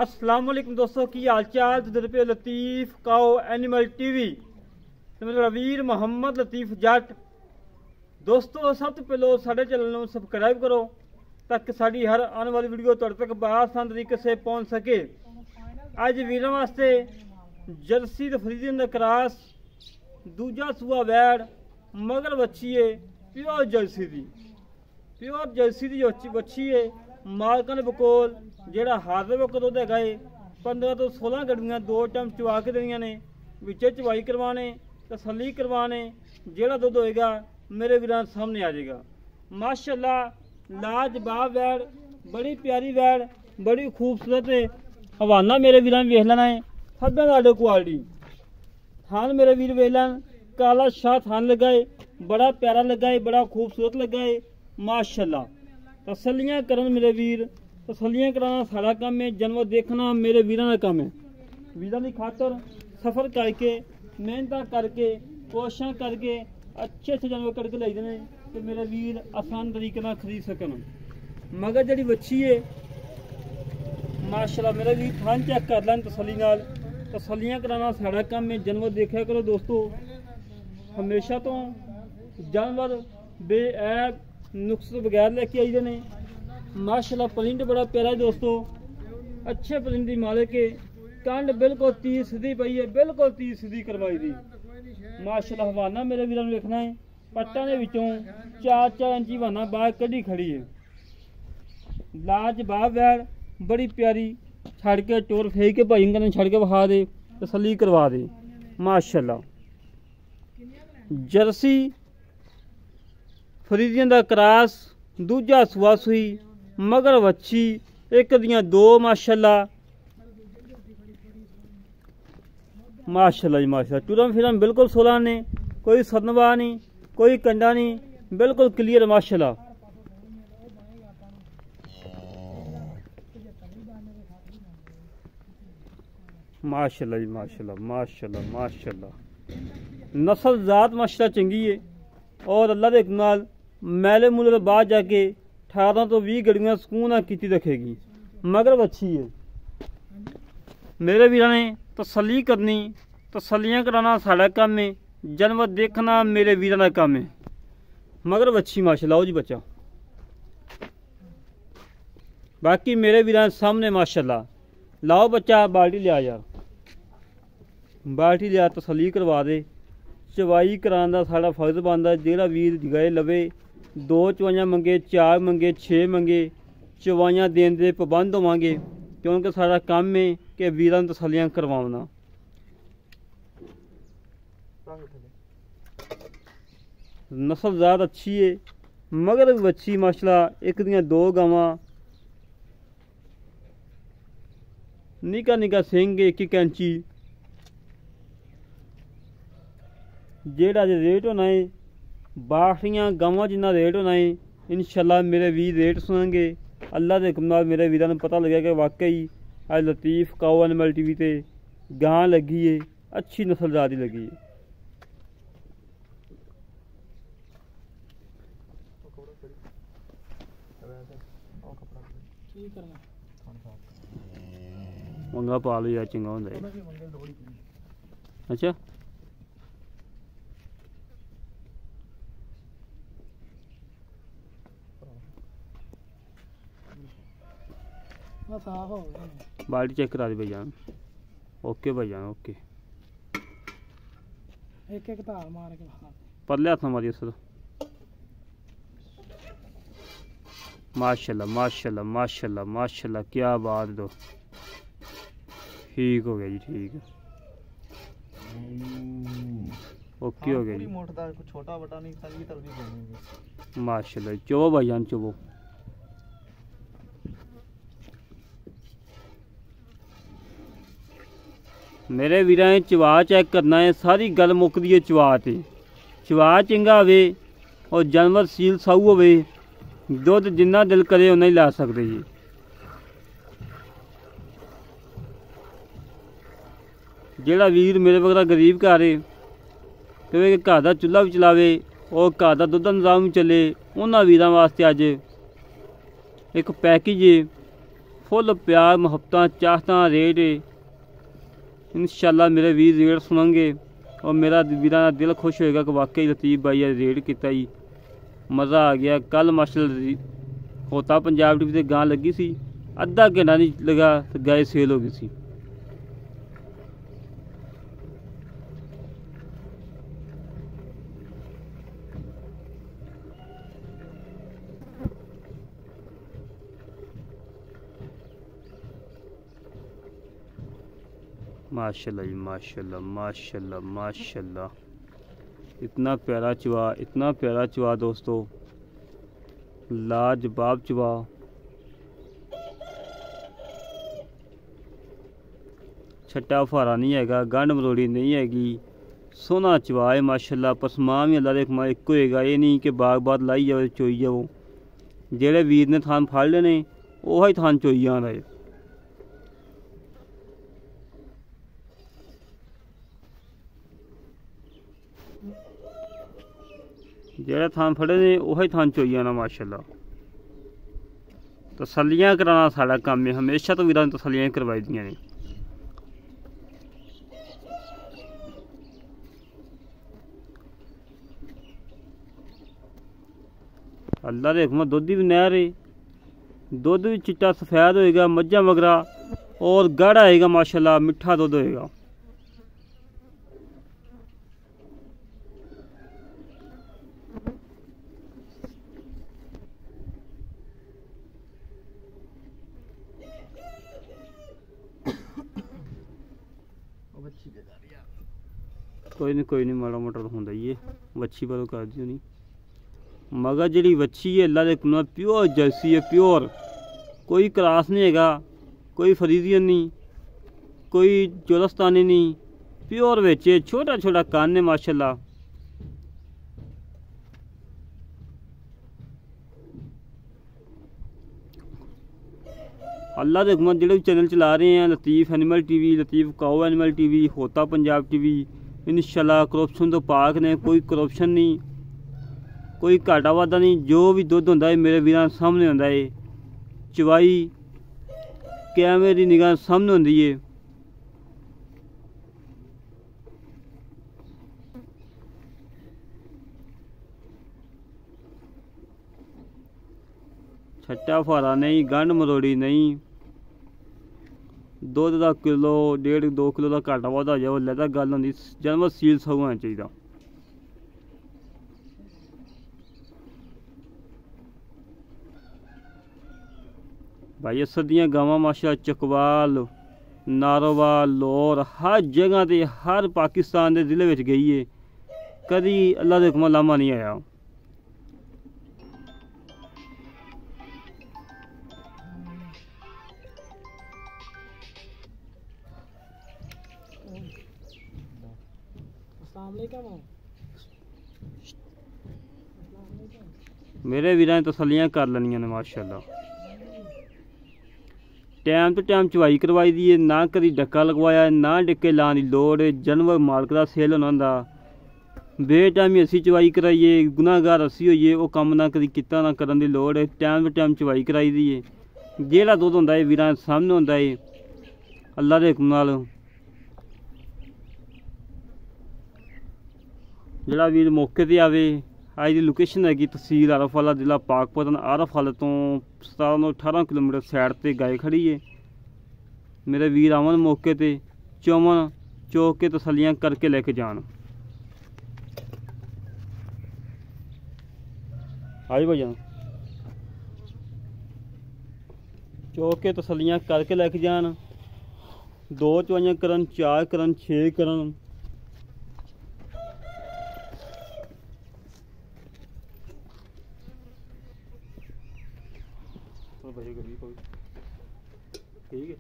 अस्सलाम वालेकुम दोस्तों, की हाल चाल? पे लतीफ़ काओ एनिमल टीवी ते मेरा वीर मोहम्मद लतीफ़ जट। दोस्तों सब तो पहलो साढ़े चैनल को सबसक्राइब करो ताकि साड़ी हर आने वाली वीडियो तुहाडे तक बआसान तरीके से पहुँच सके। अज वीरों वास्ते जर्सी ते फ्रीजियन दा क्रॉस दूजा सूआ वैड़ मगर बच्ची है प्योर जर्सी दी बच्ची है। मालकां दे बकोल जेड़ा हार वक्त दुध है 15 तो 16 गड्डियां 2 टाइम चवा के देनियां ने, विचे चवाई करवाने तसल्ली करवाने, जेड़ा दुध होएगा मेरे वीरां सामने आ जाएगा। माशाअल्लाह लाजवाब वैड़, बड़ी प्यारी वैड़, बड़ी खूबसूरत है। हवाना मेरे वीरां वेख लेना है, सब्बे दा क्वालिटी थान मेरे वीर वेख लैन। काला शाह थान लगा है, बड़ा प्यारा लगा है, बड़ा खूबसूरत लगा है माशाअल्लाह। तसल्लियां करन मेरे वीर, तसल्लियां कराना सारा काम है, जानवर देखना मेरे वीरां का काम है। वीरां की खातर सफ़र करके मेहनत करके कोशिशें करके अच्छे जानवर करके लाई देने तो मेरे वीर आसान तरीके नाल खरीद सकन। मगर जी बच्ची है माशाअल्लाह मेरे वीर थान चेक कर लैन तसल्ली नाल। तसल्लियां कराना सारा काम है, जानवर देखा करो दोस्तों। हमेशा तो जानवर बेऐब नुक्स बगैर लेके आई दे ने। माशाअल्लाह प्रिंट बड़ा प्यारा है दोस्तों, अच्छे प्रिंट की मालिक है। कंड बिल्कुल 30 सीधी पई है, बिल्कुल 30 सीधी करवाई दी माशाअल्लाह। हवाना मेरे वीरों ने देखना है, पट्टा के विचों 4-4 इंची हवाना बाहर कड़ी खड़ी है। लाजवाब वैड़ बड़ी प्यारी, छड़ के टोर फेंक के भाई कने छड़ के बहा दे, तसल्ली करवा दे माशाअल्लाह। जर्सी फ्रीजियन दा क्रॉस दूजा सूआ सूई मगर वच्छी एक दियां 2 माशाअल्लाह माशाअल्लाह जी माशाअल्लाह। टुरम फिरम बिल्कुल सोला ने, कोई सदनवा नहीं, कोई कंडा नहीं, बिल्कुल क्लियर माशाअल्लाह। माशाअल्लाह जी माशाअल्लाह माशाअल्लाह माशाअल्लाह। नस्ल जात माशाअल्लाह चंगी है और अल्लाह दे नाल मैले मूले तो बाद जाके 18 तो 20 गड्डियां सुकून की रखेगी। मगर अच्छी है मेरे वीर ने तसल्ली करनी, तसल्लियां कराना साड़ा काम है, जानवर देखना मेरे वीर का काम है। मगर अच्छी माशाअल्लाह आओ जी बच्चा। बाकी मेरे वीर सामने माशाअल्लाह। लाओ बच्चा बाल्टी लिया यार, बाल्टी लिया तसल्ली करवा दे। चवाई कराने का साड़ा फर्ज बनता। जोड़ा वीर गए लवे 2 चवाइयां मंगे, 4 मंगे, 6 मंगे, चवाइयां देने के पाबंद होवांगे क्योंकि साड़ा काम है कि वीरां तसल्लियां करवाना। नस्ल ज़ात अच्छी है मगर बच्ची माशाअल्लाह। एक दियां 2 गावां, निका निका सिंह, 1 इंची। जेड़ा रेट होना है बाखियां गावां जिन्ना रेट होना है इंशाअल्लाह मेरे वीर रेट सुनेंगे। अल्लाह के हुक्म नाल मेरे वीरां पता लगे कि वाकई आज लतीफ़ काओ एनिमल टीवी ते गां लगी है, अच्छी नस्ल ज़ात लगी है। मंगा पा लो यार, चंगा होंदा है। अच्छा बाल्टी चेक करा दे भाईजान। ओके भाईजान ओके। एक तार मार के परले हाथ मारिए सर। माशाअल्लाह माशाअल्लाह माशाअल्लाह माशाअल्लाह, क्या बात दो। ठीक हो गया जी, ठीक है ओके हो गया जी। छोटा बड़ा नहीं माशाअल्लाह। चुबो भाईजान चुबो। मेरे वीर चवा चेक करना है, सारी गल मुकदी है चवा ते। चवा चंगा होवे और जानवर सील साऊ होवे, दुध जिन्ना दिल करे उन्ना ही ला सकते जी। जेड़ा वीर मेरे वगैरह गरीब घर है कि घर का चूल्हा भी चलावे और घर का दुध का निज़ाम भी चले, उन्होंने वीरों वास्ते अज एक पैकेज फुल प्यार मुहब्बत चाहता रेट इंशाल्लाह मेरे वीर रेट सुनेंगे और मेरा वीरा दिल खुश होएगा कि वाकई लतीफ़ भाई रेट किया जी, मज़ा आ गया। कल माशाल्लाह होता पंजाब टीवी से गां लगी सी, अद्धा घंटा नहीं लगा तो गाय सेल हो गई सी। माशाल्लाह जी, माशाल्लाह माशाल्लाह माशाल्लाह, इतना प्यारा चुहा, इतना प्यारा चुहा दोस्तों, लाजवाब चुहा। छट्टा फारा नहीं हैगा, गंढ मरोड़ी नहीं हैगी, सोहना चुहा है माशाल्लाह। पसमा भी अल्लाह दे हुक्म एक होएगा, ये नहीं कि बाग बाग लाई जाओ चोई जाओ। जेड़े वीर ने थान फड़ लेने ओही थान चोई जाना है। जेड़ा थान फड़े ने वही थान चोई जाना माशाल्लाह। तसल्लियां कराना साड़ा काम है, हमेशा तो वीरां तसल्लियां करवाई दियां ने। अल्लाह दे हुक्म दुध भी नहर है, दुध भी चिट्टा सफेद होएगा मज्झा मगरा और गाढ़ा आएगा माशाल्लाह, मिठा दुध होएगा। कोई नहीं माड़ा मोटा होंदा ही है, वच्छी पर कर दियो नहीं। मगर जी वच्छी है अल्लाह के प्योर जर्सी है, प्योर, कोई क्रास नहीं हैगा, कोई फरीजियन नहीं, कोई जोलस्तानी नहीं, प्योर बेचे, छोटा छोटा कान है माशाल्लाह। अल्लाह के हुक्म जेडे चैनल चला रहे हैं, लतीफ़ एनिमल टीवी, लतीफ़ काओ एनिमल टीवी, होता पंजाब टीवी, इंशाल्लाह करप्शन तो पाक ने, कोई करप्शन नहीं, कोई घाटा वादा नहीं। जो भी दुध होंदा है मेरे वीरां सामने होंदा है, चवाई कैमरे की निगाह सामने होंदी है। छट्टा फारा नहीं, गंढ मरोड़ी नहीं, दुध का किलो 1.5-2 किलो का घाटा वाधा हो जाए ओल्लै तां गल होंदी, जानवर सील सगों होना चाहिए। भाई असर दियां गावां माशाल्लाह चकवाल, नारोवाल, लाहौर, हर जगह ते हर पाकिस्तान के जिले में गई है, कभी अल्लाह के हुक्म लामा नहीं आया। मेरे वीरां ने तसल्लियां कर लैनियां ने माशाल्लाह। टाइम तो टाइम चवाई करवाई दी है, ना कभी डक्का लगवाया, ना डिक्के लाने की लोड़। जानवर मालक का सेल होना होंदा, बेटाइमी असी चवाई कराइए, गुनाहगार असी होइए, वो कम ना कभी किता ना करन दी लोड़ है। टाइम तो टाइम चवाई कराई दी है। जेड़ा दुध होंदा है वीरां सामने होंदा है अल्लाह दे हुक्म नाल। जेड़ा वीर मौके ते आवे, अज की लोकेशन हैगी तहसील आरफ वाला, जिला पाकपतन। आरफ वाले तो 17-18 किलोमीटर सैड पर गाय खड़ी है। मेरे वीर आवन मौके ते, चौवन चौक के तसल्लियां करके लेके जान। आई भाईजान, चौक के तसल्लियां करके लेके जान। 2 चवाइयां करन, 4 करन, 6 करन। ठीक है,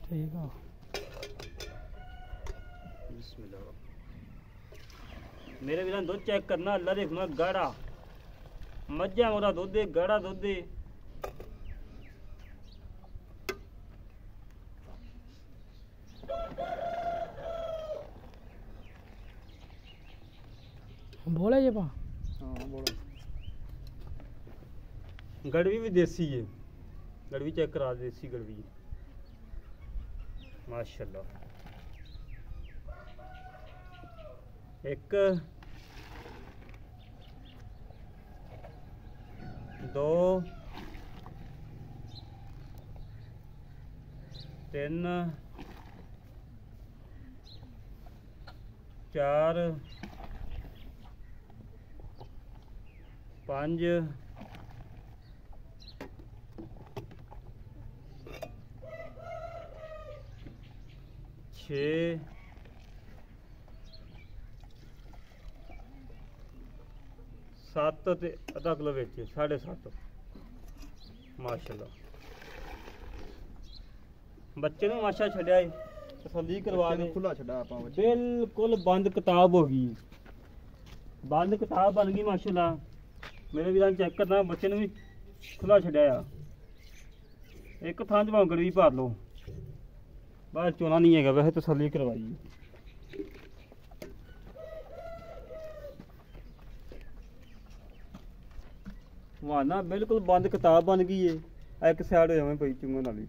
ठीक है। मेरे वीरां दुध चेक करना, अल्लाह दे हुक्म गाढ़ा मज्झां ओदा दुध है, गाढ़ा दुध है। बोले जे पा, हाँ बोलो। गड़वी भी देसी है, गड़वी चेक करा, देसी गड़वी माशाल्लाह। एक, दो, तीन, चार, पांच, छे, 7 ਤੇ ਅੱਧਾ ਕਿਲੋ ਵਿੱਚ 7.5 ਮਾਸ਼ਾਅੱਲਾ। ਬੱਚੇ ਨੂੰ ਮਾਸ਼ਾ ਛੱਡਿਆ ਏ, ਤਸੱਲੀ ਕਰਵਾ ਦੇ, ਖੁੱਲਾ ਛੱਡਾ ਆਪਾਂ ਬਿਲਕੁਲ ਬੰਦ ਕਿਤਾਬ ਹੋ ਗਈ, ਬੰਦ ਕਿਤਾਬ ਬਣ ਗਈ ਮਾਸ਼ਾਅੱਲਾ। ਮੇਰੇ ਵੀਰਾਂ ਚੈੱਕ ਕਰਨਾ, ਬੱਚੇ ਨੂੰ ਵੀ ਖੁੱਲਾ ਛੱਡਿਆ ਆ। ਇੱਕ ਥਾਂ 'ਚ ਭਾਵੇਂ ਗੜਵੀ ਭਰ ਲਓ, ਬਾਹਰ ਚੋਣਾ ਨਹੀਂ ਹੈਗਾ, ਵੈਸੇ ਤਸੱਲੀ ਕਰਵਾਈ। ਵਾਨਾ ਬਿਲਕੁਲ ਬੰਦ ਕਿਤਾਬ ਬਣ ਗਈ ਏ, ਇੱਕ ਸਾਈਡ ਹੋ ਜਾਵੇਂ ਪਈ ਚੁੰਗਣ ਵਾਲੀ।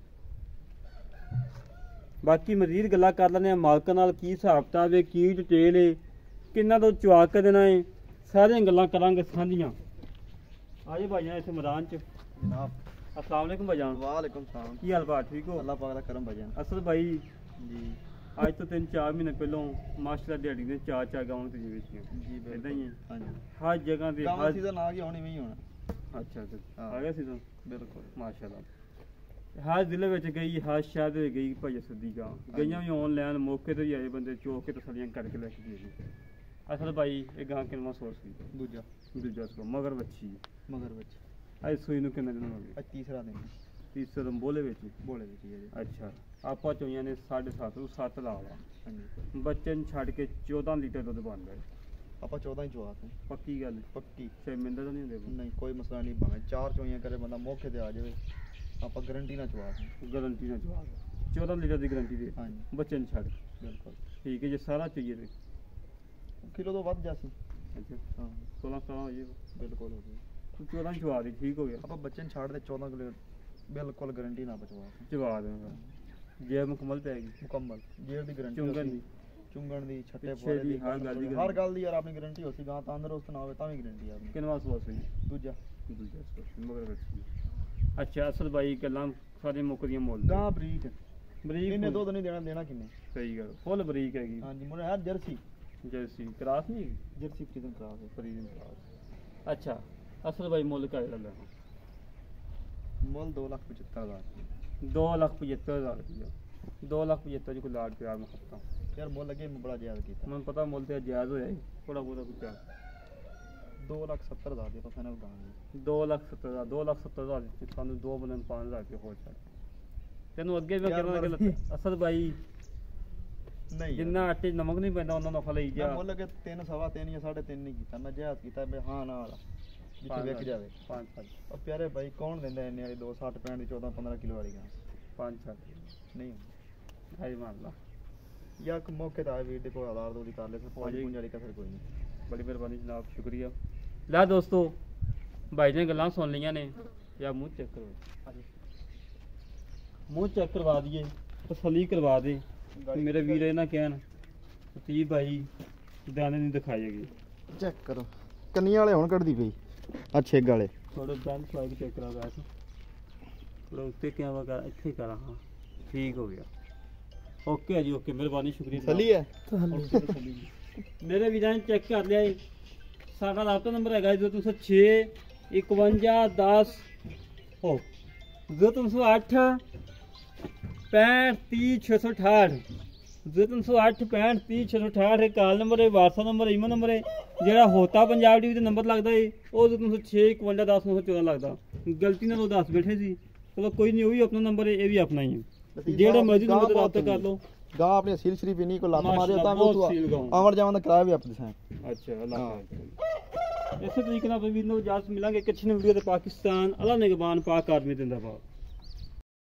ਬਾਕੀ ਮਜ਼ੀਦ ਗੱਲਾਂ ਕਰ ਲੈਂਦੇ ਆ ਮਾਲਕਾਂ ਨਾਲ, ਕੀ ਹਿਸਾਬ ਕਿਤਾਬ ਏ, ਕੀ ਡਿਟੇਲ ਏ, ਕਿੰਨਾ ਤੋਂ ਚੁਆ ਕੇ ਦੇਣਾ ਏ, ਸਾਰੀਆਂ ਗੱਲਾਂ ਕਰਾਂਗੇ ਸਾਂਝੀਆਂ। ਆਜੇ ਭਾਈਆਂ ਇੱਥੇ ਮੈਦਾਨ 'ਚ ਜਨਾਬ। अस्सलाम वालेकुम भाईजान। वालेकुम सलाम। की हाल बात ठीक हो? अल्लाह पाक दा करम भाईजान। असल भाई जी आज तो 3-4 महीने पहलों माशाल्लाह दिहाड़ी ने 4 गाँव से जी जी इदा ही है। हां जी हर जगह दे हर सीजन आ गया होनी नहीं होना। अच्छा हाँ। आ गया सीजन बिल्कुल माशाल्लाह। हर जिले में गई, हर शहर में गई भाई सदी गां गईयां भी ऑनलाइन मौके तो ही आए बंदे चौक के तसलियां करके लेके गए। असल भाई ये गां कितना सोच सी दूजा सो मगर बच्ची आज सूई ਨੂੰ ਕਿੰਨੇ ਦਿਨ ਹੋ ਗਏ? तीसरा दिन तीसरे दिन बोले ਵਿੱਚ बोले ਵਿੱਚ ਜੀ। ਅੱਛਾ ਆਪਾਂ ਚੋਈਆਂ ਨੇ 7.5 ਤੋਂ 7 ਲਾ ਲਾ। ਹਾਂਜੀ ਬੱਚੇ ਨੂੰ ਛੱਡ ਕੇ 14 ਲੀਟਰ ਦੁੱਧ ਬਣਦਾ ਹੈ। ਆਪਾਂ 14 ਹੀ ਚਵਾ ਤੇ ਪੱਕੀ ਗੱਲ ਪੱਕੀ ਸ਼ਰਮਿੰਦਾ ਤਾਂ ਨਹੀਂ ਹੁੰਦੇ? ਨਹੀਂ ਕੋਈ ਮਸਲਾ ਨਹੀਂ, ਭਾਵੇਂ 4 ਚੋਈਆਂ ਕਰੇ ਬੰਦਾ ਮੌਕੇ ਤੇ ਆ ਜਾਵੇ, ਆਪਾਂ ਗਾਰੰਟੀ ਨਾਲ ਚਵਾ ਤੇ। ਗਾਰੰਟੀ ਨਾਲ ਜਵਾਬ 14 ਲੀਟਰ ਦੀ ਗਾਰੰਟੀ ਦੇ ਹਾਂਜੀ ਬੱਚੇ ਨੂੰ ਛੱਡ। ਬਿਲਕੁਲ ਠੀਕ ਹੈ ਜੇ ਸਾਰਾ ਚਾਹੀਏ ਤੇ ਕਿਲੋ ਤੋਂ ਵੱਧ ਜਾਸੀ। ਅੱਛਾ ਹਾਂ 16 ਹੋ ਜਾਏਗਾ ਬਿਲਕੁਲ ਹੋ ਗਈ। 14 ਜਵਾਬ ਦੀ ਠੀਕ ਹੋ ਗਿਆ। ਆਪਾਂ ਬੱਚੇ ਨੂੰ ਛੱਡ ਦੇ 14 ਕਿਲੋ ਬਿਲਕੁਲ ਗਾਰੰਟੀ ਨਾਲ ਬਚਵਾ ਜਵਾਬ ਦੇਵਾਂਗਾ ਜੇ ਮੁਕੰਮਲ ਪੈਗੀ ਮੁਕੰਮਲ ਜੇਰ ਦੀ ਗਾਰੰਟੀ ਚੁੰਗਣ ਦੀ ਛੱਟੇ ਪਿੱਛੇ ਪੋਰੇ ਦੀ ਦੀ ਹਰ ਗੱਲ ਦੀ ਯਾਰ ਆਪਣੀ ਗਾਰੰਟੀ ਹੋ ਸੀ। ਗਾਂ ਤੰਦਰੁਸਤ ਨਾ ਹੋਵੇ ਤਾਂ ਵੀ ਗਾਰੰਟੀ ਆਪਣੀ। ਕਿੰਨਵਾ ਸਵਾਸ ਹੋਈ? ਦੂਜਾ ਸਵਾਸ ਮਗਰ ਬੱਚੀ। ਅੱਛਾ ਅਸਲ ਬਾਈ ਗੱਲਾਂ ਸਾਰੇ ਮੁੱਕਦੀਆਂ ਮੁੱਲ ਗਾਂ ਬਰੀਕ ਇਹਨੇ ਦੁੱਧ ਨਹੀਂ ਦੇਣਾ ਕਿੰਨੇ? ਸਹੀ ਗੱਲ ਫੁੱਲ ਬਰੀਕ ਹੈਗੀ। ਹਾਂਜੀ ਮੁੰਡੇ ਯਾਰ ਜਰਸੀ ਕਰਾਸ ਨਹੀਂ ਜਰਸੀ ਫਰੀਜ਼ਨ ਕਰਾਸ ਹੈ। Friesian cross. ਅੱਛਾ ਅਸਲ ਬਾਈ ਮੁੱਲ ਕਿਹੜਾ ਲੱਗਾ? ਮੁੱਲ 2,75,000 2,75,000 ਰੁਪਇਆ। 2,75,000 ਜੀ ਕੋਈ ਲਾੜ ਪਿਆਰ ਮੁਹੱਬਤਾਂ ਯਾਰ ਮੁੱਲ ਅੱਗੇ ਬੜਾ ਜਾਇਜ਼ ਕੀਤਾ। ਮੈਨੂੰ ਪਤਾ ਮੁੱਲ ਤੇ ਜਾਇਜ਼ ਹੋਇਆ ਥੋੜਾ ਬਹੁਤਾ ਕੁਝ 2,70,000 ਦੀ ਆਪਾਂ ਫਾਈਨਲ ਕਰਾਂਗੇ। 2,70,000 2,70,000 ਵਿੱਚ ਸਾਨੂੰ 2 ਬੰਦੇ 5,000 ਰੁਪਏ ਹੋ ਜਾਏ। ਤੈਨੂੰ ਅੱਗੇ ਵੀ ਕਹਿੰਦਾ ਅਸਲ ਬਾਈ ਨਹੀਂ ਜਿੰਨਾ ਆਟੇ ਨਮਕ ਨਹੀਂ ਪੈਂਦਾ ਉਹਨਾਂ ਨਫਾ ਲਈ ਜਾ। ਮੁੱਲ ਅੱਗੇ 3 ਸਵਾ 3 ਜਾਂ 3.5 ਨਹੀਂ ਕੀਤਾ, ਮੈਂ ਜਾਇਜ਼ ਕੀਤਾ ਬਈ ਹਾਂ ਨਾਲ ਜਿੱਥੇ ਵੇਖ ਜਾਵੇ 5-7। ਉਹ ਪਿਆਰੇ ਬਾਈ ਕੌਣ ਦਿੰਦਾ ਇੰਨੇ ਵਾਲੀ 260 65 ਦੀ 14-15 ਕਿਲੋ ਵਾਲੀ ਗਾਂ? 5-7 ਨਹੀਂ ਹਾਈ ਮੰਨ ਲਾ ਯਾਰ ਮੌਕੇ ਤਾਂ ਵੀਰ ਦੇ ਕੋਲ ਆਧਾਰ ਦੋ ਦੀ ਕਰ ਲੈ ਸਰ 5 ਵਾਲੀ ਕਸਰ ਕੋਈ ਨਹੀਂ। ਬੜੀ ਮਿਹਰਬਾਨੀ ਜਨਾਬ ਸ਼ੁਕਰੀਆ। ਲੈ ਦੋਸਤੋ ਭਾਈ ਨੇ ਗੱਲਾਂ ਸੁਣ ਲਈਆਂ ਨੇ, ਜਾਂ ਮੂੰਹ ਚੈੱਕ ਕਰੋ, ਮੂੰਹ ਚੈੱਕ ਕਰਵਾ ਦਈਏ, ਤਸੱਲੀ ਕਰਵਾ ਦੇ। ਮੇਰੇ ਵੀਰ ਇਹ ਨਾ ਕਹਿਣ ਤੀ ਭਾਈ ਦਾਣੇ ਨਹੀਂ ਦਿਖਾਏਗੀ। ਚੈੱਕ ਕਰੋ ਕੰਨੀਆਂ ਵਾਲੇ ਹੁਣ ਕੱਢਦੀ ਪਈ ਆ ਛੇਗ ਵਾਲੇ ਥੋੜਾ ਬੈਂਡ ਫਲਾਈ ਚੈੱਕ ਕਰਾ ਗਾ ਥੋੜਾ ਉੱਤੇ ਕਿਆ ਵਗਾ ਇੱਥੇ ਕਰਾਂ। ਹਾਂ ਠੀਕ ਹੋ ਗਿਆ ਓਕੇ ਹੈ ਜੀ ਓਕੇ ਮਿਹਰਬਾਨੀ ਸ਼ੁਕਰੀਆ। ਤਸੱਲੀ ਹੈ ਮੇਰੇ ਵੀਰਾਂ ਨੇ ਚੈੱਕ ਕਰ ਲਿਆ। ਸਾਡਾ ਰਾਬਤਾ ਨੰਬਰ ਹੈਗਾ 0306 51 10 ਹੋ 0308 65 30 668 0308 65 30 668 ਇਹ ਕਾਲ ਨੰਬਰ ਹੈ, WhatsApp ਨੰਬਰ, ਈਮੇਲ ਨੰਬਰ ਹੈ। ਜਿਹੜਾ ਹੋਤਾ ਪੰਜਾਬ ਟੀਵੀ ਤੇ ਨੰਬਰ ਲੱਗਦਾ ਹੈ ਉਹ 0306 51 10 914 ਲੱਗਦਾ। ਗਲਤੀ ਨਾਲ ਉਹ ਦੱਸ ਬੈਠੇ ਸੀ, ਚਲੋ ਕੋਈ ਨਹੀਂ, ਉਹ ਵੀ ਆਪਣਾ ਨੰਬਰ ਹੈ, ਇਹ ਵੀ ਆਪਣਾ ਹੀ ਹੈ। ਜਿਹੜਾ ਮਰਜ਼ੀ ਨੰਬਰ ਤੇ ਰਾਬਤਾ ਕਰ ਲਓ। ਗਾਂ ਆਪਣੇ ਸੀਲ ਸ਼ਰੀਫ ਇਨੀ ਕੋ ਲੱਤ ਮਾਰਿਆ ਤਾਂ ਵੀ ਉਹ ਆਵਰ ਜਾਵਣ ਦਾ ਕਿਰਾਇਆ ਵੀ ਆਪਣੇ ਸਾਂ। ਅੱਛਾ ਅੱਲਾਹ ਇਸੇ ਤਰੀਕੇ ਨਾਲ ਵੀ ਨੂੰ ਇਜਾਜ਼ਤ ਮਿਲਾਂਗੇ। ਕਿਛਨ ਵੀਡੀਓ ਤੇ ਪਾਕਿਸਤਾਨ ਅੱਲਾ ਨਿਗਬਾਨ ਪਾਕ ਆਦਮੀ ਜਿੰਦਾਬਾਦ।